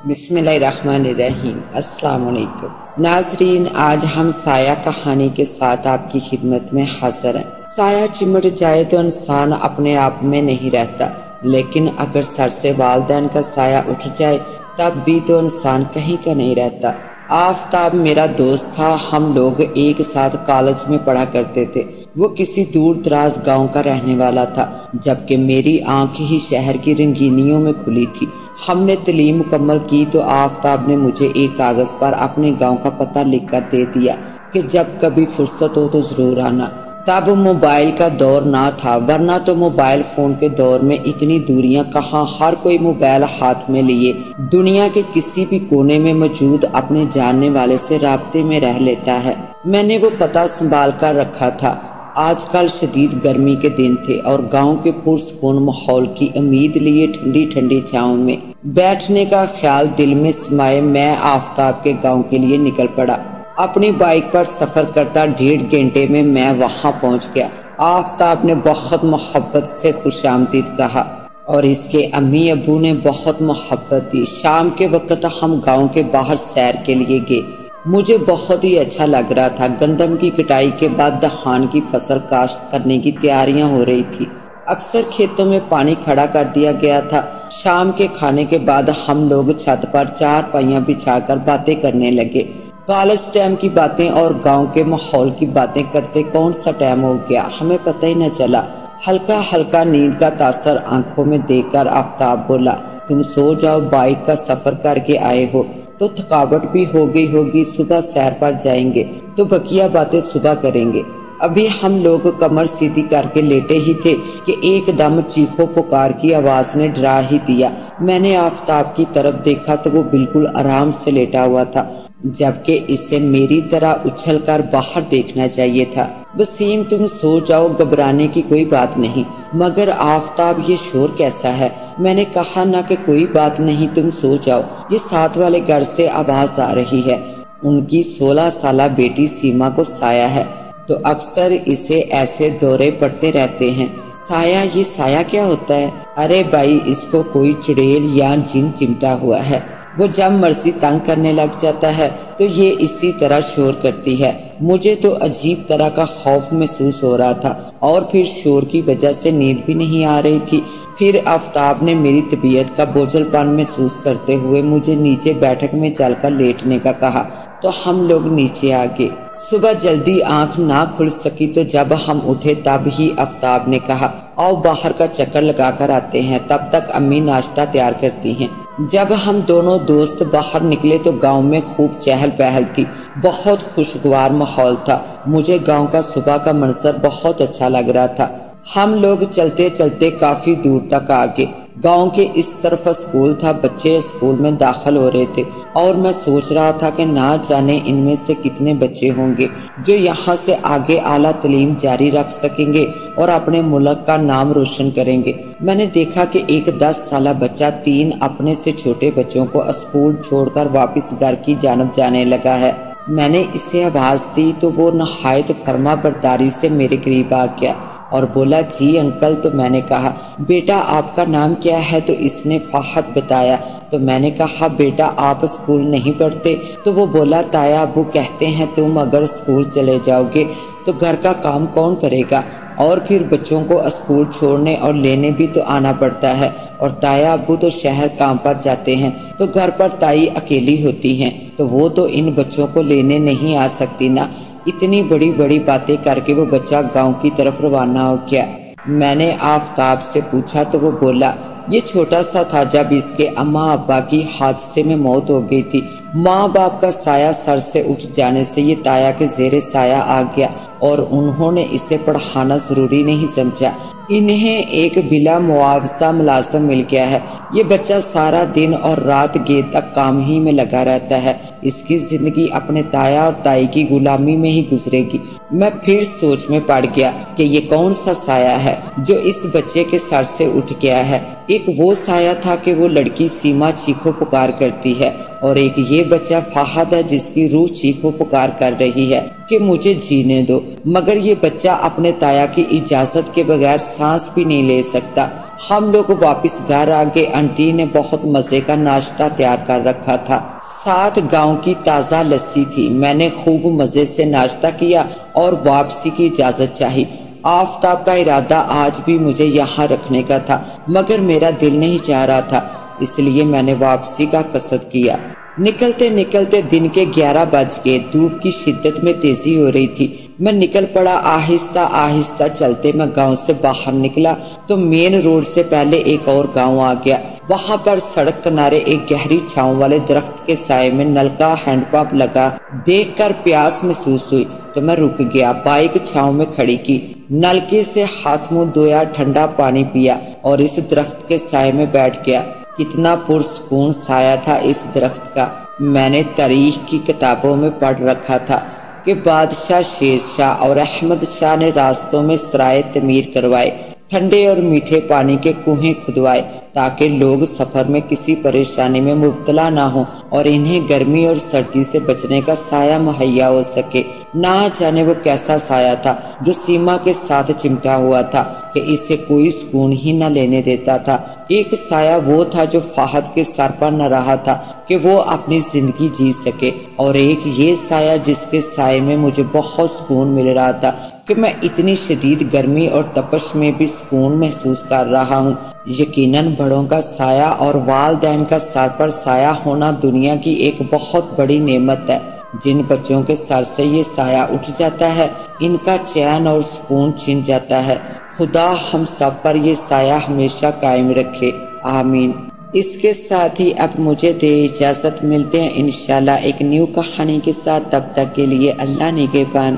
बिस्मिल्लाहिर्रहमानिर्रहीम। अस्सलाम वालेकुम नाजरीन, आज हम साया कहानी के साथ आपकी खिदमत में हाजिर हैं। साया चिमट जाए तो इंसान अपने आप में नहीं रहता, लेकिन अगर सर से वालिदैन का साया उठ जाए तब भी तो इंसान कहीं का नहीं रहता। आफताब मेरा दोस्त था, हम लोग एक साथ कॉलेज में पढ़ा करते थे। वो किसी दूर दराज गांव का रहने वाला था, जबकि मेरी आंख ही शहर की रंगीनियों में खुली थी। हमने तालीम मुकम्मल की तो आफताब ने मुझे एक कागज़ पर अपने गांव का पता लिख कर दे दिया कि जब कभी फुर्सत हो तो ज़रूर आना। तब मोबाइल का दौर ना था, वरना तो मोबाइल फ़ोन के दौर में इतनी दूरियां कहाँ, हर कोई मोबाइल हाथ में लिए दुनिया के किसी भी कोने में मौजूद अपने जानने वाले से राब्ते में रह लेता है। मैंने वो पता संभाल कर रखा था। आजकल शदीद गर्मी के दिन थे और गांव के पुरसकून माहौल की उम्मीद लिए ठंडी ठंडी छाँव में बैठने का ख्याल दिल में समाये मैं आफताब के गांव के लिए निकल पड़ा। अपनी बाइक पर सफर करता 1.5 घंटे में मैं वहां पहुंच गया। आफताब ने बहुत मोहब्बत से खुशामदीद कहा और इसके अम्मी अब्बू ने बहुत मोहब्बत दी। शाम के वक्त हम गांव के बाहर सैर के लिए गए। मुझे बहुत ही अच्छा लग रहा था। गंदम की कटाई के बाद धान की फसल काश्त करने की तैयारियां हो रही थी। अक्सर खेतों में पानी खड़ा कर दिया गया था। शाम के खाने के बाद हम लोग छत पर चारपाइयां बिछाकर बातें करने लगे। कॉलेज टाइम की बातें और गांव के माहौल की बातें करते कौन सा टाइम हो गया हमें पता ही न चला। हल्का हल्का नींद का तासर आंखों में देखकर आफताब बोला, तुम सो जाओ, बाइक का सफर करके आए हो तो थकावट भी हो गई होगी। सुबह सैर पर जाएंगे तो बकिया बातें सुबह करेंगे। अभी हम लोग कमर सीधी करके लेटे ही थे कि एकदम चीखों पुकार की आवाज ने डरा ही दिया। मैंने आफताब की तरफ देखा तो वो बिल्कुल आराम से लेटा हुआ था, जबकि इसे मेरी तरह उछल कर बाहर देखना चाहिए था। वसीम, तुम सो जाओ, घबराने की कोई बात नहीं। मगर आफताब, ये शोर कैसा है? मैंने कहा ना कि कोई बात नहीं, तुम सो जाओ। ये साथ वाले घर से आवाज आ रही है। उनकी 16 साला बेटी सीमा को साया है तो अक्सर इसे ऐसे दौरे पड़ते रहते हैं। साया? ये साया क्या होता है? अरे भाई, इसको कोई चुड़ैल या जिन चिमटा हुआ है। वो जब मर्जी तंग करने लग जाता है तो ये इसी तरह शोर करती है। मुझे तो अजीब तरह का खौफ महसूस हो रहा था और फिर शोर की वजह से नींद भी नहीं आ रही थी। फिर आफताब ने मेरी तबीयत का बोझलपन महसूस करते हुए मुझे नीचे बैठक में चलकर लेटने का कहा तो हम लोग नीचे आ गए। सुबह जल्दी आंख ना खुल सकी तो जब हम उठे तब ही आफताब ने कहा, आओ बाहर का चक्कर लगा कर आते हैं, तब तक अम्मी नाश्ता तैयार करती हैं। जब हम दोनों दोस्त बाहर निकले तो गांव में खूब चहल पहल थी। बहुत खुशगवार माहौल था। मुझे गांव का सुबह का मंजर बहुत अच्छा लग रहा था। हम लोग चलते चलते काफी दूर तक आ गए। गांव के इस तरफ स्कूल था। बच्चे स्कूल में दाखिल हो रहे थे और मैं सोच रहा था कि ना जाने इनमें से कितने बच्चे होंगे जो यहाँ से आगे आला तालीम जारी रख सकेंगे और अपने मुल्क का नाम रोशन करेंगे। मैंने देखा कि एक 10 साला बच्चा 3 अपने से छोटे बच्चों को स्कूल छोड़कर वापस घर की जानब जाने लगा है। मैंने इसे आवाज दी तो वो नहायत फर्मा बरदारी से मेरे करीब आ गया और बोला, जी अंकल। तो मैंने कहा, बेटा आपका नाम क्या है? तो इसने फाहद बताया। तो मैंने कहा, बेटा आप स्कूल नहीं पढ़ते? तो वो बोला, ताया अबू कहते हैं तुम अगर स्कूल चले जाओगे तो घर का काम कौन करेगा और फिर बच्चों को स्कूल छोड़ने और लेने भी तो आना पड़ता है और ताया अबू तो शहर काम पर जाते हैं तो घर पर ताई अकेली होती हैं तो वो तो इन बच्चों को लेने नहीं आ सकती ना। इतनी बड़ी बड़ी बातें करके वो बच्चा गांव की तरफ रवाना हो गया। मैंने आफताब से पूछा तो वो बोला, ये छोटा सा था जब इसके अम्मा अब्बा की हादसे में मौत हो गई थी। माँ बाप का साया सर से उठ जाने से ये ताया के जेरे साया आ गया और उन्होंने इसे पढ़ाना जरूरी नहीं समझा। इन्हें एक बिला मुआवजा मुलाजिम मिल गया है। ये बच्चा सारा दिन और रात गेट तक काम ही में लगा रहता है। इसकी जिंदगी अपने ताया और ताई की गुलामी में ही गुजरेगी। मैं फिर सोच में पड़ गया कि ये कौन सा साया है जो इस बच्चे के सर से उठ गया है। एक वो साया था कि वो लड़की सीमा चीखो पुकार करती है और एक ये बच्चा फाहद है जिसकी रूह चीखो पुकार कर रही है कि मुझे जीने दो। मगर ये बच्चा अपने ताया की इजाजत के बगैर सांस भी नहीं ले सकता। ہم لوگ واپس گھر آگے آنٹی نے بہت مزے کا ناشتہ تیار کر رکھا تھا، ساتھ گاؤں کی تازہ لسی تھی۔ میں نے خوب مزے سے ناشتہ کیا اور واپسی کی اجازت چاہی۔ آفتاب کا ارادہ آج بھی مجھے یہاں رکھنے کا تھا، مگر میرا دل نہیں چاہ رہا تھا، اس لیے میں نے واپسی کا قصد کیا۔ نکلتے نکلتے دن کے 11 بج گئے، دھوپ کی شدت میں تیزی ہو رہی تھی۔ میں نکل پڑا، آہستہ آہستہ چلتے میں گاؤں سے باہر نکلا تو مین روڈ سے پہلے ایک اور گاؤں آ گیا۔ وہاں پر سڑک کنارے ایک گہری چھاؤں والے درخت کے سائے میں نل کا ہینڈ پمپ لگا دیکھ کر پیاس محسوس ہوئی تو میں رک گیا، بائک چھاؤں میں کھڑی کی، نلکے سے ہاتھ منہ دھویا، ٹھنڈا پانی پیا اور اس درخت کے سائے میں بیٹھ گیا۔ کتنا پرسکون سایہ تھا اس درخت کا۔ میں نے تاریخ کی کتابوں میں پڑھ رکھا تھا کہ بادشاہ شیر شاہ اور احمد شاہ نے راستوں میں سرائے تعمیر کروائے، ٹھنڈے اور میٹھے پانی کے کنویں کھدوائے تاکہ لوگ سفر میں کسی پریشانی میں مبتلا نہ ہوں اور انہیں گرمی اور سردی سے بچنے کا سایہ مہیا ہو سکے۔ نہ جانے وہ کیسا سایہ تھا جو سیما کے ساتھ چمٹا ہوا تھا کہ اسے کوئی سکون ہی نہ لینے دیتا تھا۔ ایک سایہ وہ تھا جو فہد کے سر پر نہ رہا تھا کہ وہ اپنی زندگی جی سکے، اور ایک یہ سایہ جس کے سائے میں مجھے بہت سکون مل رہا تھا کہ میں اتنی شدید گرمی اور تپش میں بھی سکون محسوس کر رہا ہوں۔ یقیناً بڑوں کا سایہ اور والدین کا سر پر سایہ ہونا دنیا کی ایک بہت بڑی نعمت ہے۔ جن بچوں کے سر سے یہ سایہ اٹھ جاتا ہے، ان کا چین اور سکون چھن جاتا ہے۔ خدا ہم سب پر یہ سایہ ہمیشہ قائم رکھے، آمین۔ اس کے ساتھ ہی اب مجھے دے اجازت، ملتے ہیں انشاءاللہ ایک نیو کہانی کے ساتھ، تب تک کے لیے اللہ نگہبان۔